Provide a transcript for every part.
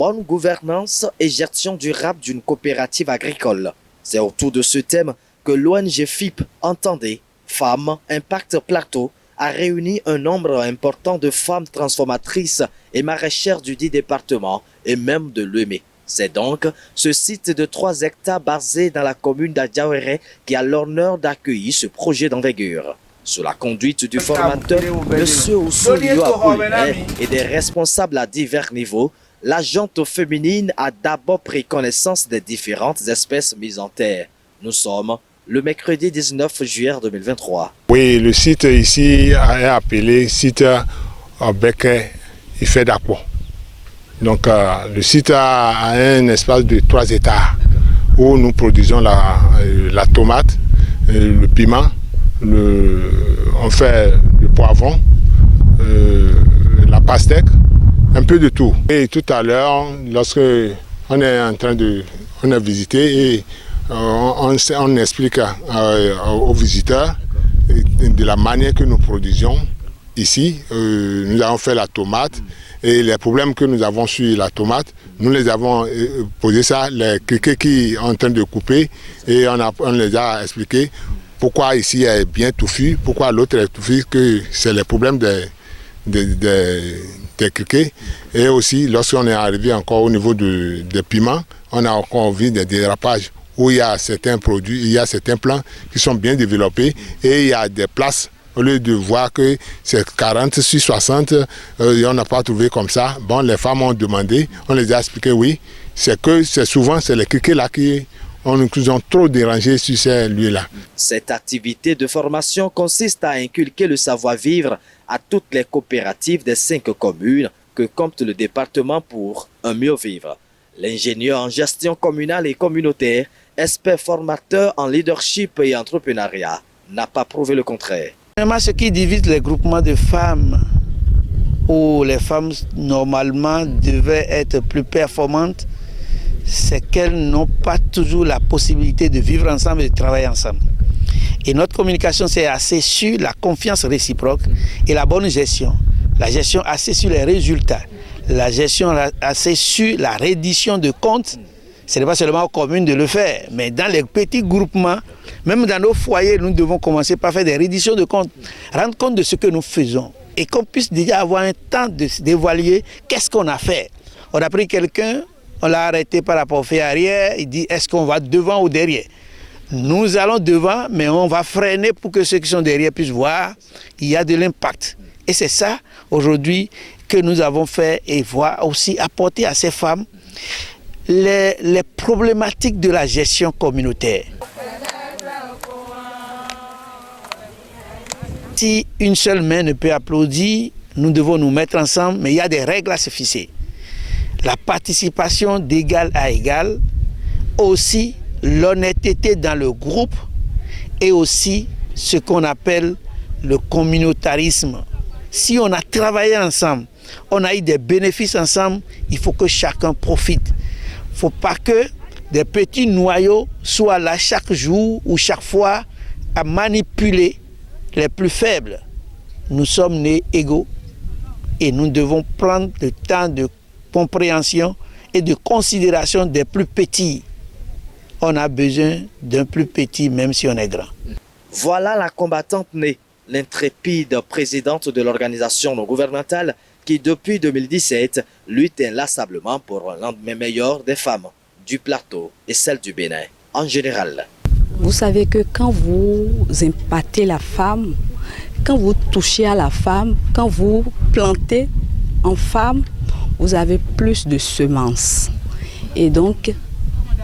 bonne gouvernance et gestion durable d'une coopérative agricole. C'est autour de ce thème que l'ONG FIP Entendez, Femmes Impact Plateau, a réuni un nombre important de femmes transformatrices et maraîchères du dit département et même de l'Uémé. C'est donc ce site de 3 hectares basé dans la commune d'Adiawéré qui a l'honneur d'accueillir ce projet d'envergure. Sous la conduite du formateur, M. Oussoulio Apollinaire et des responsables à divers niveaux, l'agente féminine a d'abord pris connaissance des différentes espèces mises en terre. Nous sommes le mercredi 19 juillet 2023. Oui, le site ici est appelé site Becquet Ifedakpo. Donc le site a un espace de 3 hectares où nous produisons la tomate, le piment, on fait le poivron, la pastèque, un peu de tout. Et tout à l'heure, lorsque on a visité et on explique aux visiteurs de la manière que nous produisions ici. Nous avons fait la tomate et les problèmes que nous avons sur la tomate, nous les avons posé ça, les criquets qui sont en train de couper et on les a expliqué pourquoi ici est bien touffu, pourquoi l'autre est touffu, que c'est les problèmes des criquets. Et aussi, lorsqu'on est arrivé encore au niveau des piments, on a encore vu des dérapages où il y a certains produits, il y a certains plants qui sont bien développés et il y a des places. Au lieu de voir que c'est 40 sur 60, on n'a pas trouvé comme ça. Bon, les femmes ont demandé, on les a expliqué, oui, c'est souvent les criquets là qui nous ont trop dérangés sur ces lieux-là. Cette activité de formation consiste à inculquer le savoir-vivre à toutes les coopératives des 5 communes que compte le département pour un mieux vivre. L'ingénieur en gestion communale et communautaire, expert formateur en leadership et entrepreneuriat, n'a pas prouvé le contraire. Ce qui divise les groupements de femmes, où les femmes normalement devaient être plus performantes, c'est qu'elles n'ont pas toujours la possibilité de vivre ensemble et de travailler ensemble. Et notre communication, c'est assez sur la confiance réciproque et la bonne gestion. La gestion assez sur les résultats. La gestion assez sur la reddition de comptes. Ce n'est pas seulement aux communes de le faire, mais dans les petits groupements, même dans nos foyers, nous devons commencer par faire des redditions de comptes, rendre compte de ce que nous faisons et qu'on puisse déjà avoir un temps d'évaluer qu'est-ce qu'on a fait. On a pris quelqu'un, on l'a arrêté par rapport au fait arrière, il dit est-ce qu'on va devant ou derrière? Nous allons devant, mais on va freiner pour que ceux qui sont derrière puissent voir qu'il y a de l'impact. Et c'est ça, aujourd'hui, que nous avons fait et voir aussi apporter à ces femmes les problématiques de la gestion communautaire. Si une seule main ne peut applaudir, nous devons nous mettre ensemble, mais il y a des règles à se fixer. La participation d'égal à égal, aussi l'honnêteté dans le groupe et aussi ce qu'on appelle le communautarisme. Si on a travaillé ensemble, on a eu des bénéfices ensemble, il faut que chacun profite. Il ne faut pas que des petits noyaux soient là chaque jour ou chaque fois à manipuler les plus faibles. Nous sommes nés égaux et nous devons prendre le temps de compréhension et de considération des plus petits. On a besoin d'un plus petit même si on est grand. Voilà la combattante née, l'intrépide présidente de l'organisation non gouvernementale qui depuis 2017 lutte inlassablement pour un lendemain meilleur des femmes du plateau et celles du Bénin en général. Vous savez que quand vous impactez la femme, quand vous touchez à la femme, quand vous plantez en femme, vous avez plus de semences. Et donc,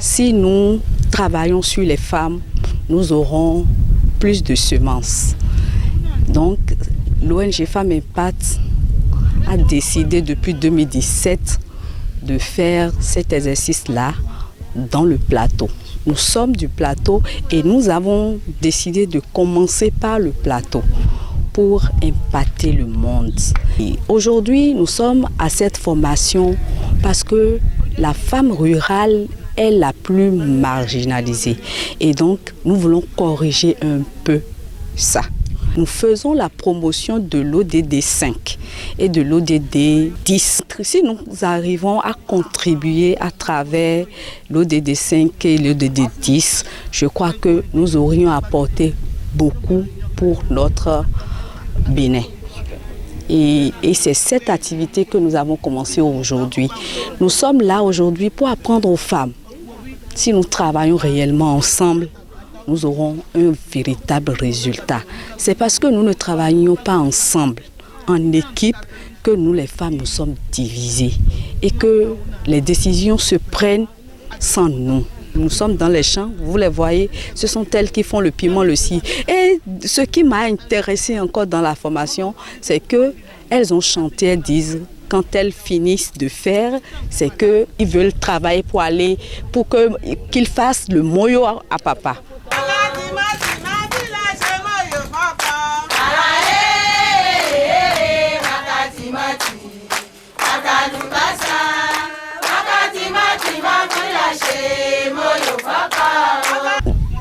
si nous travaillons sur les femmes, nous aurons plus de semences. Donc, l'ONG Femmes Impact a décidé depuis 2017 de faire cet exercice-là dans le plateau. Nous sommes du plateau et nous avons décidé de commencer par le plateau pour impacter le monde. Aujourd'hui, nous sommes à cette formation parce que la femme rurale est la plus marginalisée. Et donc, nous voulons corriger un peu ça. Nous faisons la promotion de l'ODD 5 et de l'ODD 10. Si nous arrivons à contribuer à travers l'ODD 5 et l'ODD 10, je crois que nous aurions apporté beaucoup pour notre Bénin. Et c'est cette activité que nous avons commencé aujourd'hui. Nous sommes là aujourd'hui pour apprendre aux femmes. Si nous travaillons réellement ensemble, nous aurons un véritable résultat. C'est parce que nous ne travaillons pas ensemble, en équipe, que nous les femmes nous sommes divisées et que les décisions se prennent sans nous. Nous sommes dans les champs, vous les voyez, ce sont elles qui font le piment, le cidre. Et ce qui m'a intéressé encore dans la formation, c'est qu'elles ont chanté, elles disent, quand elles finissent de faire, c'est qu'ils veulent travailler pour aller, pour qu'ils fassent le moyo à papa.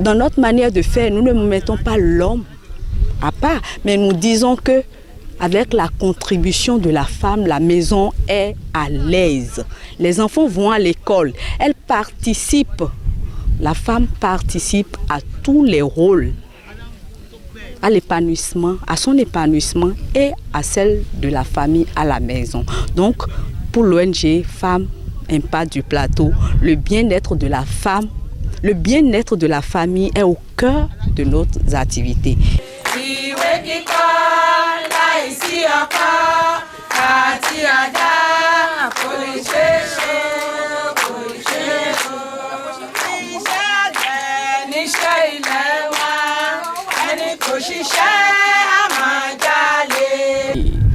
Dans notre manière de faire, nous ne mettons pas l'homme à part, mais nous disons que avec la contribution de la femme, la maison est à l'aise. Les enfants vont à l'école, elles participent. La femme participe à tous les rôles, à l'épanouissement, à son épanouissement et à celle de la famille à la maison. Donc, pour l'ONG Femmes Impact du Plateau, le bien-être de la femme, le bien-être de la famille est au cœur de nos activités.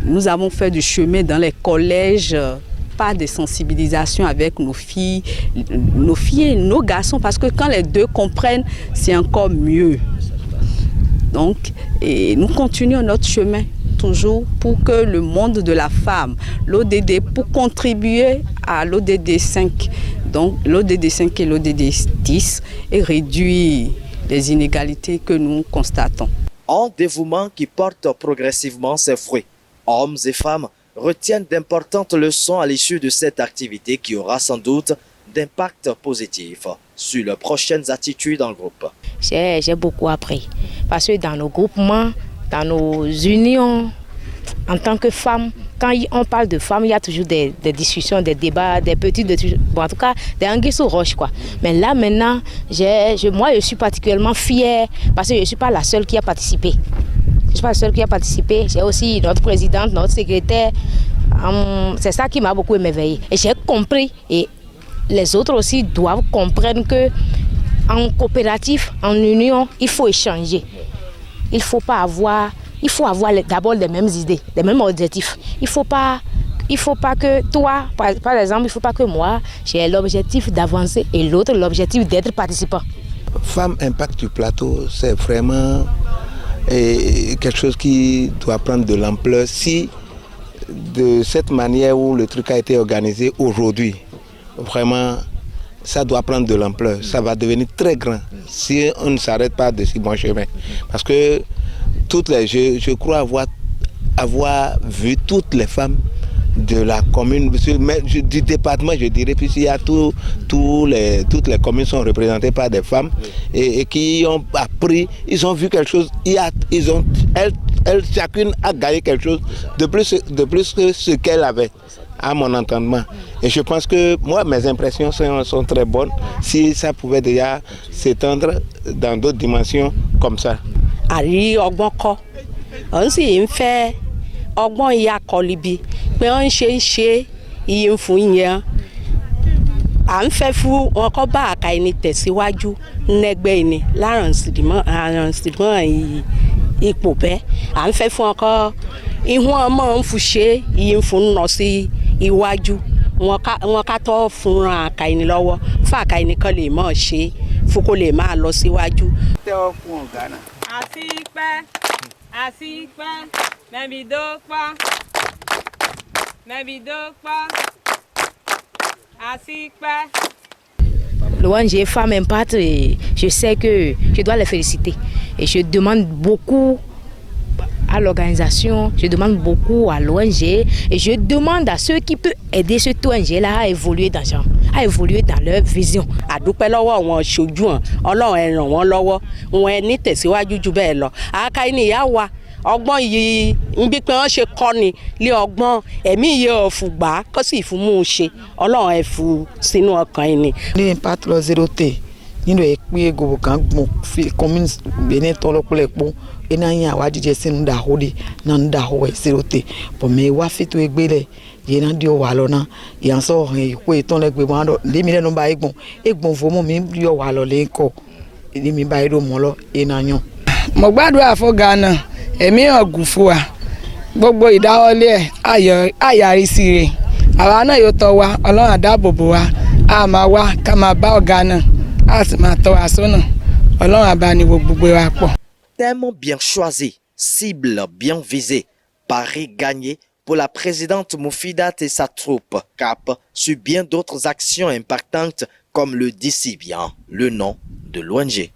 Nous avons fait du chemin dans les collèges, pas de sensibilisation avec nos filles et nos garçons, parce que quand les deux comprennent, c'est encore mieux. Donc, nous continuons notre chemin toujours pour que le monde de la femme, l'ODD, pour contribuer à l'ODD 5, donc l'ODD 5 et l'ODD 10, et réduire les inégalités que nous constatons. Un dévouement qui porte progressivement ses fruits. Hommes et femmes retiennent d'importantes leçons à l'issue de cette activité qui aura sans doute d'impact positif sur les prochaines attitudes dans le groupe. J'ai beaucoup appris parce que dans nos groupements, dans nos unions, en tant que femme, quand on parle de femmes, il y a toujours des discussions, des débats, des petits, bon, en tout cas, des anguilles sous roche, quoi. Mais là, maintenant, moi, je suis particulièrement fière parce que je ne suis pas la seule qui a participé. Je ne suis pas la seule qui a participé. J'ai aussi notre présidente, notre secrétaire. C'est ça qui m'a beaucoup émerveillée. Et j'ai compris, et les autres aussi doivent comprendre qu'en coopérative, en union, il faut échanger. Il faut avoir d'abord les mêmes idées, les mêmes objectifs. Il faut pas que toi, par exemple, il ne faut pas que moi, j'ai l'objectif d'avancer et l'autre l'objectif d'être participant. Femmes Impact du Plateau, c'est vraiment quelque chose qui doit prendre de l'ampleur si de cette manière où le truc a été organisé aujourd'hui, vraiment ça doit prendre de l'ampleur, ça va devenir très grand si on ne s'arrête pas de si bon chemin. Parce que je crois avoir vu toutes les femmes de la commune, du département, je dirais, puisqu'il y a toutes les communes sont représentées par des femmes et qui ont appris, ils ont vu quelque chose, elle chacune a gagné quelque chose de plus que ce qu'elle avait, à mon entendement. Et je pense que moi, mes impressions sont très bonnes si ça pouvait déjà s'étendre dans d'autres dimensions comme ça. Ari ọgbọ́n kọ́ ọ̀hún sì ń fẹ́ ọgbọ́n ìyá kọlibi pé wọ́n ń ṣe iye ń fún yẹn à ń fẹ́ fún wọn kọ́ bá àka ẹni tẹ̀síwájú nẹ́gbẹ́ ẹni láràǹsìmọ́ ipò bẹ́ẹ̀ à ń fẹ́ fún wọn kọ́ ihun ọmọ ń fún ṣe iye ń fún nọ sí iwájú wọn ká tọ́ fúnra àka ẹni lọ́wọ́ fún àka ẹni kan lè mọ̀ ṣe fún kó lè máa lọ síwájú. tẹ́wọ́ fún ọ̀gá náà. Asípẹ́, Mẹ́bìdópá, Asípẹ́. L'ONG Femmes Impact, je sais que je dois les féliciter. Et je demande beaucoup à l'organisation, je demande beaucoup à l'ONG et je demande à ceux qui peuvent aider cette ONG-là à évoluer dans leur vision. Àdúpẹ́ lọ́wọ́ àwọn ṣojú hàn Ọlọ́run ẹ ràn wọ́n lọ́wọ́ wọn ẹ ní tẹ̀síwájú jù bẹ́ẹ̀ lọ. Àáká ní ìyá wa ọgbọ́n yìí ń bí pé wọ́n ṣe kọ́ ni lé ọgbọ́n ẹ̀mí yìí ọ̀fùgbà kó sì fún mú un ṣe Ọlọ́run ẹ fún sínú ọkàn yìí ni. Ní impact lọ zero tè nínú ìpín egbò kan gbọ̀n fi communes benin tọ́lọ́pọ̀lẹ̀ pọ̀ iná yẹn àwádìí sínú dàhóde náà ń dàhó ẹ̀ zero tè bọ̀ mẹ́ wá fìtò ẹgbẹ́ yẹn náà di ọ̀wà lọ náà yẹn sọ ìkó ìtàn lẹ́gbẹ̀ẹ́ wọn lémi lẹ́nu bá egbọ̀n fọmọ mi di ọ̀wà lọ lẹ́ńkọ̀ lémi bá ẹ̀rọ mọ́ lọ iná yàn. Mo gbàdúrà fún Ghana ẹ̀mí ọ̀gùn fún wa gbogbo ìdáwọ́lé ẹ̀ àyàrísí rẹ̀ àwa náà yóò tọ́ wa Ọlọ́run àdáàbòbò wa a máa wá ká máa bá ọ̀gá náà a sì máa tọ́ wa sọ́nà Ọlọ́run àbániwò gbogbo wa pọ̀. Thème bien choisi, cible bien visée, pari gagné pour la présidente Moufidat et sa troupe, cap sur bien d'autres actions impactantes comme le dit si bien le nom de l'ONG.